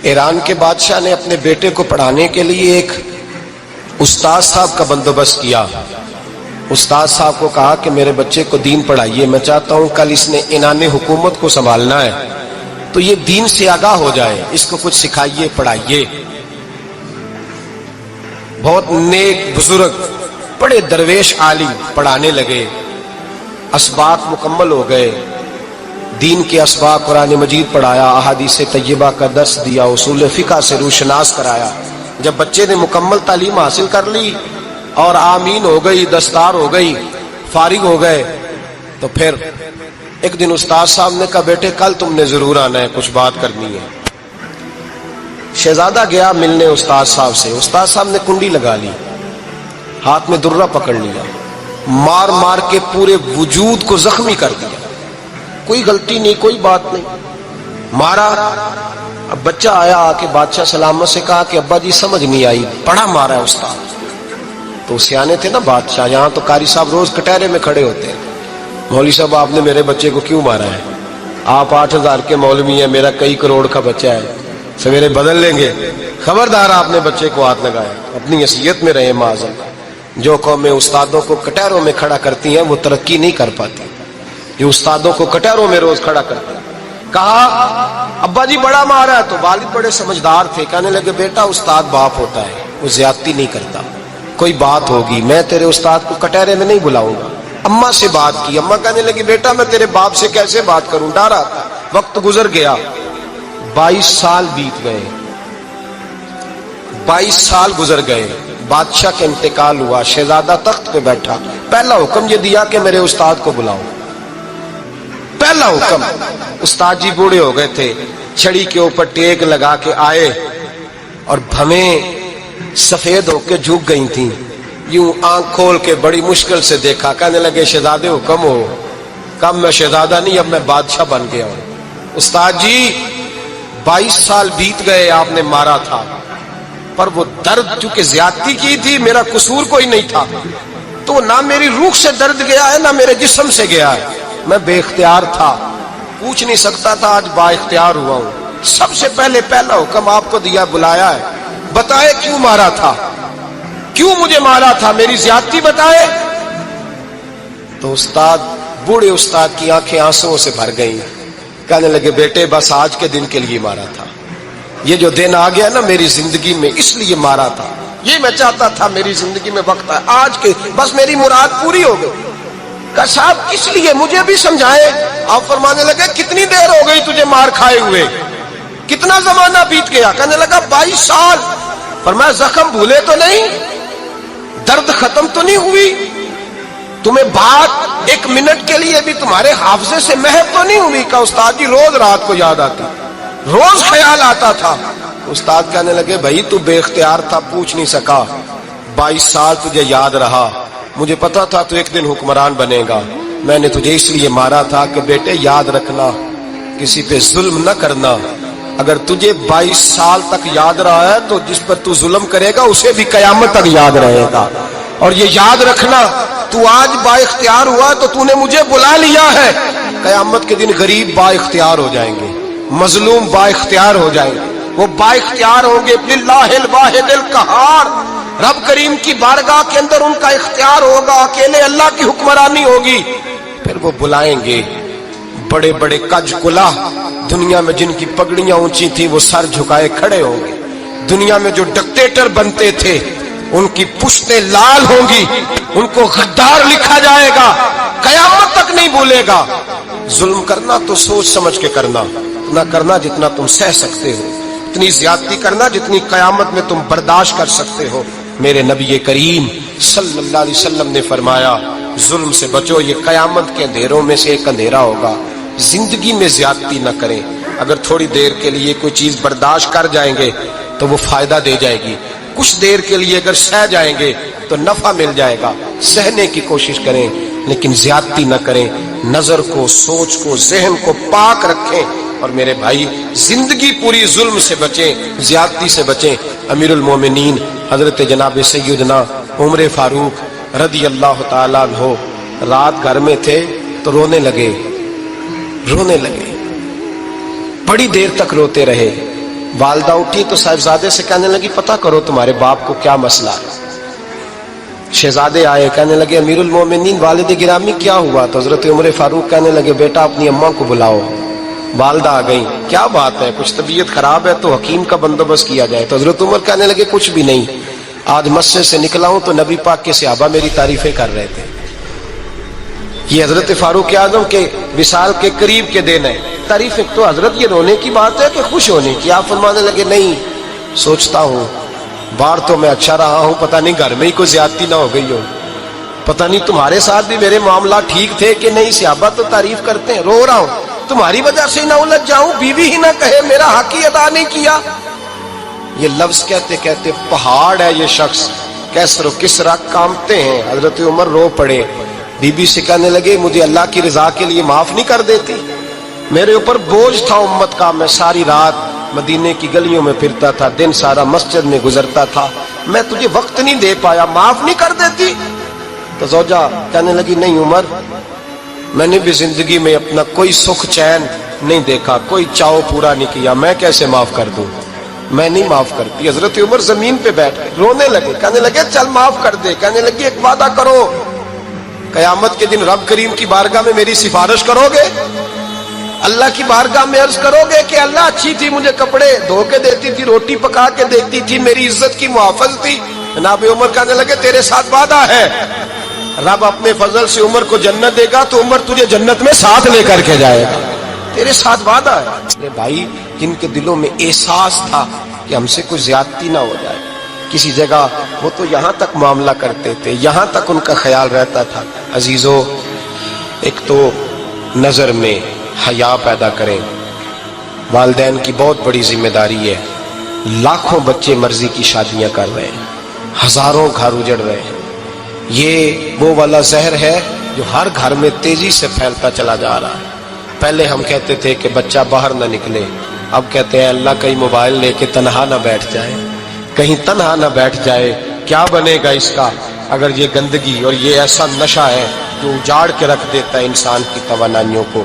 ایران کے بادشاہ نے اپنے بیٹے کو پڑھانے کے لیے ایک استاد صاحب کا بندوبست کیا. استاد صاحب کو کہا کہ میرے بچے کو دین پڑھائیے، میں چاہتا ہوں کل اس نے عنان حکومت کو سنبھالنا ہے تو یہ دین سے آگاہ ہو جائے، اس کو کچھ سکھائیے، پڑھائیے. بہت نیک بزرگ بڑے درویش عالم پڑھانے لگے، اسباق مکمل ہو گئے، دین کے اسباق قرآن مجید پڑھایا، احادیث طیبہ کا درس دیا، اصول فقہ سے روشناس کرایا. جب بچے نے مکمل تعلیم حاصل کر لی اور آمین ہو گئی، دستار ہو گئی، فارغ ہو گئے، تو پھر ایک دن استاد صاحب نے کہا بیٹے کل تم نے ضرور آنا ہے، کچھ بات کرنی ہے. شہزادہ گیا ملنے استاد صاحب سے. استاد صاحب نے کنڈی لگا لی، ہاتھ میں درہ پکڑ لیا، مار مار کے پورے وجود کو زخمی کر دیا. کوئی غلطی نہیں، کوئی بات نہیں، مارا. اب بچہ آیا آ کے بادشاہ سلامت سے کہا کہ ابا جی سمجھ نہیں آئی، بڑا مارا ہے استاد. تو سیانے تھے نا بادشاہ، یہاں تو قاری صاحب روز کٹہرے میں کھڑے ہوتے ہیں، مولوی صاحب آپ نے میرے بچے کو کیوں مارا ہے؟ آپ 8,000 کے مولوی ہیں، میرا کئی کروڑ کا بچہ ہے، سویرے بدل لیں گے. خبردار آپ نے بچے کو ہاتھ لگایا، اپنی حیثیت میں رہے معاذ. جو قومیں استادوں کو کٹہروں میں کھڑا کرتی ہیں وہ ترقی نہیں کر پاتی. یہ استادوں کو کٹہروں میں روز کھڑا کرتے ہیں. کہا ابا جی بڑا مارا ہے. تو والد بڑے سمجھدار تھے، کہنے لگے بیٹا استاد باپ ہوتا ہے، وہ زیادتی نہیں کرتا، کوئی بات ہوگی میں تیرے استاد کو کٹہرے میں نہیں بلاؤں گا. اماں سے بات کی، اماں کہنے لگی بیٹا میں تیرے باپ سے کیسے بات کروں، ڈر آتا. وقت گزر گیا، 22 سال بیت گئے، 22 سال گزر گئے. بادشاہ کا انتقال ہوا، شہزادہ تخت پہ بیٹھا. پہلا حکم یہ دیا کہ میرے استاد کو بلاؤ. پہلا حکم. استاد جی بوڑھے ہو گئے تھے، چھڑی کے اوپر ٹیک لگا کے آئے اور بھویں سفید ہو کے جھک گئی تھیں. یوں آنکھ کھول کے بڑی مشکل سے دیکھا، کہنے لگے شہزادے حکم ہو. کب میں شہزادہ نہیں، اب میں بادشاہ بن گیا ہوں. استاد جی 22 سال بیت گئے، آپ نے مارا تھا، پر وہ درد چونکہ زیادتی کی تھی، میرا قصور کوئی نہیں تھا، تو نہ میری روح سے درد گیا ہے نہ میرے جسم سے گیا ہے. میں بے اختیار تھا، پوچھ نہیں سکتا تھا، آج با اختیار ہوا ہوں. سب سے پہلے پہلا حکم آپ کو دیا، بلایا ہے، بتائے کیوں مارا تھا، کیوں مجھے مارا تھا، میری زیادتی بتائے. تو استاد بوڑھے استاد کی آنکھیں آنسوؤں سے بھر گئیں. کہنے لگے بیٹے بس آج کے دن کے لیے مارا تھا، یہ جو دن آ گیا نا میری زندگی میں اس لیے مارا تھا، یہ میں چاہتا تھا میری زندگی میں وقت ہے، آج کے بس میری مراد پوری ہو گئی. کہ صاحب کس لیے، مجھے بھی سمجھائے. آپ فرمانے لگے کتنی دیر ہو گئی تجھے مار کھائے ہوئے، کتنا زمانہ بیت گیا. کہنے لگا 22 سال. فرمایا زخم بھولے تو نہیں، درد ختم تو نہیں ہوئی، تمہیں بات ایک منٹ کے لیے بھی تمہارے حافظے سے محو تو نہیں ہوئی. کہ استاد جی روز رات کو یاد آتی، روز خیال آتا تھا. استاد کہنے لگے بھائی تو بے اختیار تھا، پوچھ نہیں سکا، 22 سال تجھے یاد رہا، مجھے پتا تھا تو ایک دن حکمران بنے گا. میں نے تجھے اس لیے مارا تھا کہ بیٹے یاد رکھنا، کسی پہ ظلم نہ کرنا. اگر تجھے 22 سال تک یاد رہا ہے تو جس پر تو ظلم کرے گا اسے بھی قیامت تک یاد رہے گا. اور یہ یاد رکھنا تو آج با اختیار ہوا تو تو نے مجھے بلا لیا ہے، قیامت کے دن غریب با اختیار ہو جائیں گے، مظلوم با اختیار ہو جائیں گے. وہ با اختیار ہوں گے للہ الواحد القہار، رب کریم کی بارگاہ کے اندر ان کا اختیار ہوگا، اکیلے اللہ کی حکمرانی ہوگی. پھر وہ بلائیں گے بڑے بڑے کج کلا، دنیا میں جن کی پگڑیاں اونچی تھی وہ سر جھکائے کھڑے ہوں گے. دنیا میں جو ڈکٹیٹر بنتے تھے ان کی پشتیں لال ہوں گی، ان کو غدار لکھا جائے گا، قیامت تک نہیں بھولے گا. ظلم کرنا تو سوچ سمجھ کے کرنا، اتنا کرنا جتنا تم سہ سکتے ہو، اتنی زیادتی کرنا جتنی قیامت میں تم برداشت کر سکتے ہو. میرے نبی کریم صلی اللہ علیہ وسلم نے فرمایا ظلم سے بچو، یہ قیامت کے اندھیروں میں سے ایک اندھیرا ہوگا. زندگی میں زیادتی نہ کریں. اگر تھوڑی دیر کے لیے کوئی چیز برداشت کر جائیں گے تو وہ فائدہ دے جائے گی، کچھ دیر کے لیے اگر سہ جائیں گے تو نفع مل جائے گا. سہنے کی کوشش کریں لیکن زیادتی نہ کریں. نظر کو، سوچ کو، ذہن کو پاک رکھیں. اور میرے بھائی زندگی پوری ظلم سے بچیں، زیادتی سے بچیں. امیر المومنین حضرت جناب سیدنا عمر فاروق رضی اللہ تعالیٰ عنہ رات گھر میں تھے تو رونے لگے، بڑی دیر تک روتے رہے. والدہ اٹھی تو صاحبزادے سے کہنے لگی پتہ کرو تمہارے باپ کو کیا مسئلہ ہے۔ شہزادے آئے، کہنے لگے امیر المومنین والد گرامی کیا ہوا؟ تو حضرت عمر فاروق کہنے لگے بیٹا اپنی اماں کو بلاؤ۔ والدہ آ گئی، کیا بات ہے، کچھ طبیعت خراب ہے تو حکیم کا بندوبست کیا جائے۔ تو حضرت عمر کہنے لگے کچھ بھی نہیں، آج مسجد سے نکلا ہوں تو نبی پاک کے صحابہ میری تعریفیں کر رہے تھے۔ یہ حضرت فاروق اعظم کے وصال کے قریب کے دن ہے۔ تعریفیں تو حضرت یہ رونے کی بات ہے کہ خوش ہونے کی؟ آپ فرمانے لگے نہیں، سوچتا ہوں باہر تو میں اچھا رہا ہوں، پتہ نہیں گھر میں ہی کوئی زیادتی نہ ہو گئی ہو، پتہ نہیں تمہارے ساتھ بھی میرے معاملات ٹھیک تھے کہ نہیں، صحابہ تو تعریف کرتے ہیں، رو رہا ہوں تمہاری وجہ سے نہ الجھ جاؤں، بیوی ہی نہ کہے میرا حق ہی ادا نہیں کیا۔ یہ لفظ کہتے کہتے پہاڑ ہے یہ شخص، کیسر و کسرا کانپتے ہیں۔ حضرت عمر رو پڑے، بی بی سے کہنے لگے مجھے اللہ کی رضا کے لیے معاف نہیں کر دیتی؟ میرے اوپر بوجھ تھا امت کا، میں ساری رات مدینے کی گلیوں میں پھرتا تھا، دن سارا مسجد میں گزرتا تھا، میں تجھے وقت نہیں دے پایا، معاف نہیں کر دیتی؟ تو زوجہ کہنے لگی نہیں عمر، میں نے بھی زندگی میں اپنا کوئی سکھ چین نہیں دیکھا، کوئی چاؤ پورا نہیں کیا، میں کیسے معاف کر دوں؟ میں نہیں معاف کرتی۔ حضرت عمر زمین پہ بیٹھ گئے، رونے لگے، کہنے لگے چل معاف کر دے۔ کہنے لگی ایک وعدہ کرو، قیامت کے دن رب کریم کی بارگاہ میں میری سفارش کرو گے؟ اللہ کی بارگاہ میں عرض کرو گے کہ اللہ اچھی تھی، مجھے کپڑے دھو کے دیتی تھی، روٹی پکا کے دیتی تھی، میری عزت کی محافظ تھی؟ جناب عمر کہنے لگے تیرے ساتھ وعدہ ہے، رب اپنے فضل سے عمر کو جنت دے گا تو عمر تجھے جنت میں ساتھ لے کر کے جائے گا، تیرے ساتھ وعدہ ہے۔ میرے بھائی جن کے دلوں میں احساس تھا کہ ہم سے کوئی زیادتی نہ ہو جائے کسی جگہ، وہ تو یہاں تک معاملہ کرتے تھے، یہاں تک ان کا خیال رہتا تھا۔ عزیزو، ایک تو نظر میں حیا پیدا کریں، والدین کی بہت بڑی ذمہ داری ہے۔ لاکھوں بچے مرضی کی شادیاں کر رہے ہیں، ہزاروں گھر اجڑ رہے ہیں، یہ وہ والا زہر ہے جو ہر گھر میں تیزی سے پھیلتا چلا جا رہا ہے۔ پہلے ہم کہتے تھے کہ بچہ باہر نہ نکلے، اب کہتے ہیں اللہ کہیں موبائل لے کے تنہا نہ بیٹھ جائے، کہیں تنہا نہ بیٹھ جائے، کیا بنے گا اس کا اگر یہ گندگی اور یہ ایسا نشہ ہے جو اجاڑ کے رکھ دیتا ہے انسان کی توانائیوں کو۔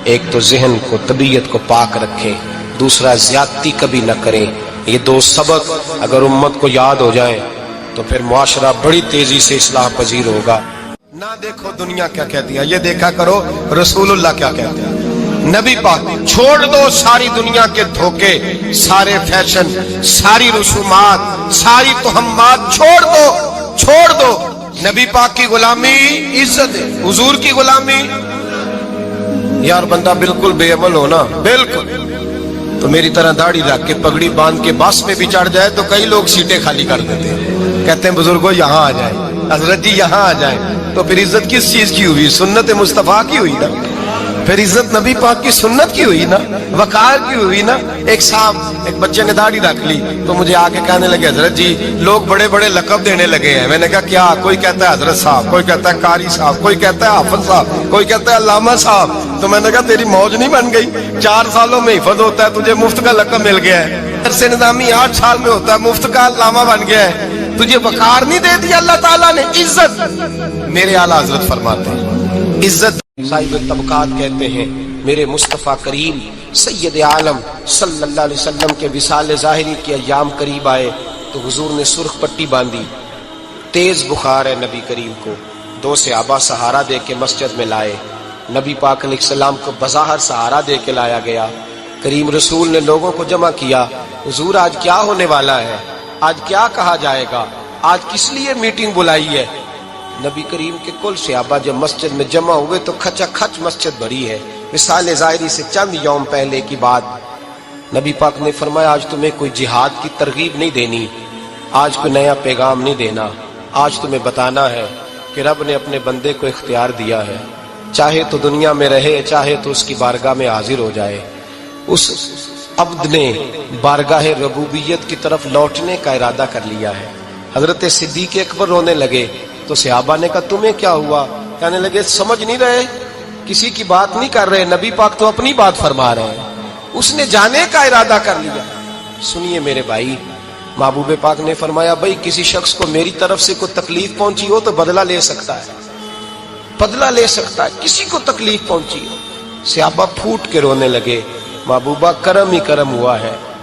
ایک تو ذہن کو، طبیعت کو پاک رکھیں، دوسرا زیادتی کبھی نہ کریں۔ یہ دو سبق اگر امت کو یاد ہو جائیں تو پھر معاشرہ بڑی تیزی سے اصلاح پذیر ہوگا۔ نہ دیکھو دنیا کیا کہتی ہے، یہ دیکھا کرو رسول اللہ کیا کہتے ہیں۔ نبی پاک چھوڑ دو ساری دنیا کے دھوکے، سارے فیشن، ساری رسومات، ساری تہمات چھوڑ دو، چھوڑ دو۔ نبی پاک کی غلامی عزت ہے، حضور کی غلامی۔ یار بندہ بالکل بے عمل ہونا، بالکل تو میری طرح داڑھی رکھ کے پگڑی باندھ کے بس میں بھی چڑھ جائے تو کئی لوگ سیٹیں خالی کر دیتے ہیں، کہتے ہیں بزرگوں یہاں آ جائیں، حضرت جی یہاں آ جائیں، تو پھر عزت کس چیز کی ہوئی؟ سنت مصطفیٰ کی ہوئی نا، پھر عزت نبی پاک کی سنت کی ہوئی نا، وقار کی ہوئی نا۔ ایک صاحب، ایک بچے نے داڑھی رکھ لی تو مجھے آ کے کہنے لگے حضرت جی لوگ بڑے بڑے لقب دینے لگے ہیں۔ میں نے کہا کیا؟ کوئی کہتا ہے حضرت صاحب، کوئی کہتا ہے قاری صاحب، کوئی کہتا ہے حافظ صاحب، کوئی کہتا ہے علامہ صاحب۔ تو میں نے کہا تیری موج نہیں بن گئی؟ 4 سالوں میں حفظ ہوتا ہے، تجھے مفت کا لقب مل گیا ہے۔ درس نظامی 8 سال میں ہوتا ہے، مفت کا علامہ بن گیا ہے، تجھے وقار نہیں دے دیا اللہ تعالیٰ نے؟ عزت، میرے اعلیٰ حضرت فرماتے ہیں عزت صاحب طبقات کہتے ہیں۔ میرے مصطفیٰ کریم سید عالم صلی اللہ علیہ وسلم کے وصال ظاہری کے ایام قریب آئے تو حضور نے سرخ پٹی باندھی، تیز بخار ہے نبی کریم کو، 2 صحابہ سہارا دے کے مسجد میں لائے، نبی پاک علیہ السلام کو بظاہر سہارا دے کے لایا گیا۔ کریم رسول نے لوگوں کو جمع کیا، حضور آج کیا ہونے والا ہے، آج کیا کہا جائے گا، آج کس لیے میٹنگ بلائی ہے؟ نبی کریم کے کل صحابہ جب مسجد میں جمع ہوئے تو کھچا کھچ مسجد بھری ہے۔ وصال ظاہری سے چند یوم پہلے کی بات، نبی پاک نے فرمایا آج تمہیں کوئی جہاد کی ترغیب نہیں دینی، آج کوئی نیا پیغام نہیں دینا، آج تمہیں بتانا ہے کہ رب نے اپنے بندے کو اختیار دیا ہے، چاہے تو دنیا میں رہے، چاہے تو اس کی بارگاہ میں حاضر ہو جائے۔ اس عبد نے بارگاہ ربوبیت کی طرف لوٹنے کا ارادہ کر لیا ہے۔ حضرت صدیق اکبر رونے لگے تو صحابہ نے کہا تمہیں کیا ہوا؟ کہنے لگے سمجھ نہیں رہے، کسی کی بات نہیں کر رہے، نبی پاک تو اپنی بات فرما رہے ہیں، اس نے جانے کا ارادہ کر لیا۔ سنیے میرے بھائی، محبوب پاک نے فرمایا بھائی کسی شخص کو میری طرف سے کوئی تکلیف پہنچی ہو تو بدلہ لے سکتا ہے، بدلہ لے سکتا ہے، کسی کو تکلیف پہنچی ہو۔ صحابہ پھوٹ کے رونے لگے، محبوبہ کرم ہی کرم ہوا ہے،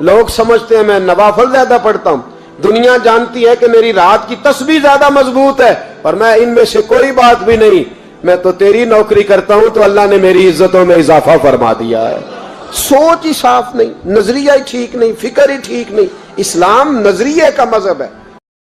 لوگ سمجھتے ہیں میں نوافل زیادہ پڑھتا ہوں، دنیا جانتی ہے کہ میری رات کی تسبیح زیادہ مضبوط ہے، اور میں ان میں سے کوئی بات بھی نہیں، میں تو تیری نوکری کرتا ہوں تو اللہ نے میری عزتوں میں اضافہ فرما دیا ہے۔ سوچ ہی صاف نہیں، نظریہ ہی ٹھیک نہیں، فکر ہی ٹھیک نہیں۔ اسلام نظریے کا مذہب ہے۔